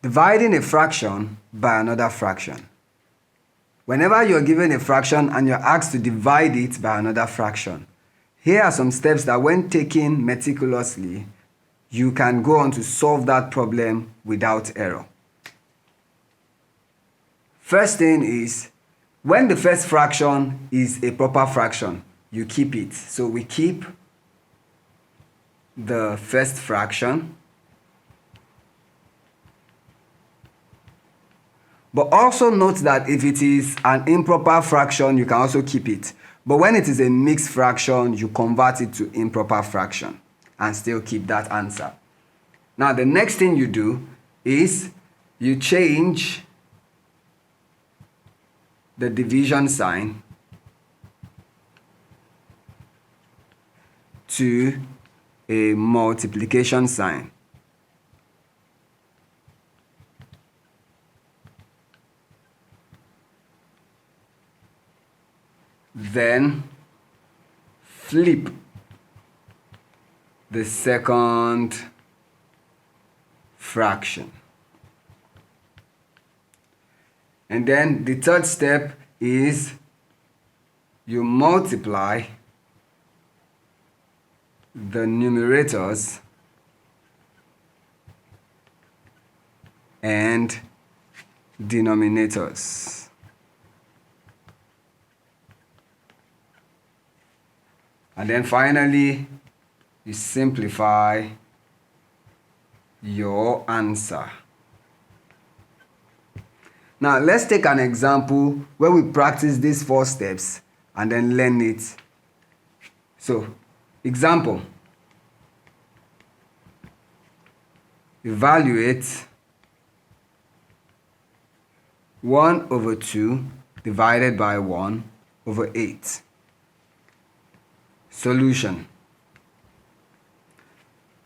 Dividing a fraction by another fraction. Whenever you're given a fraction and you're asked to divide it by another fraction, here are some steps that when taken meticulously, you can go on to solve that problem without error. First thing is, when the first fraction is a proper fraction, you keep it. So we keep the first fraction. But also note that if it is an improper fraction, you can also keep it. But when it is a mixed fraction, you convert it to improper fraction and still keep that answer. Now the next thing you do is you change the division sign to a multiplication sign. Then flip the second fraction. And then the third step is you multiply the numerators and denominators. And then finally, you simplify your answer. Now, let's take an example where we practice these 4 steps and then learn it. So, example. Evaluate 1/2 divided by 1/8. Solution.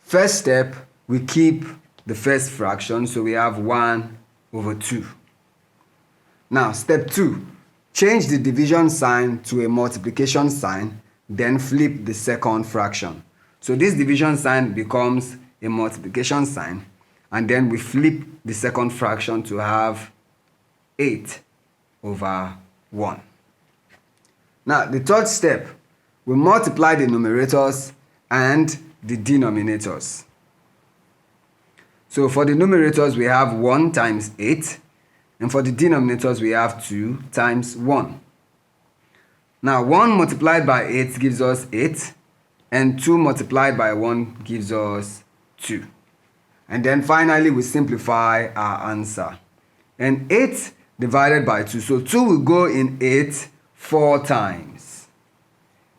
First step, we keep the first fraction, so we have 1/2. Now, step 2, change the division sign to a multiplication sign, then flip the second fraction. So this division sign becomes a multiplication sign, and then we flip the second fraction to have 8/1. Now, the third step, we multiply the numerators and the denominators. So for the numerators, we have 1 times 8. And for the denominators, we have 2 times 1. Now, 1 multiplied by 8 gives us 8. And 2 multiplied by 1 gives us 2. And then finally, we simplify our answer. And 8 divided by 2. So 2 will go in 8 4 times,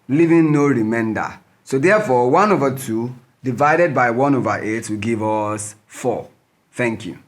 leaving no remainder. So therefore, 1/2 divided by 1/8 will give us 4. Thank you.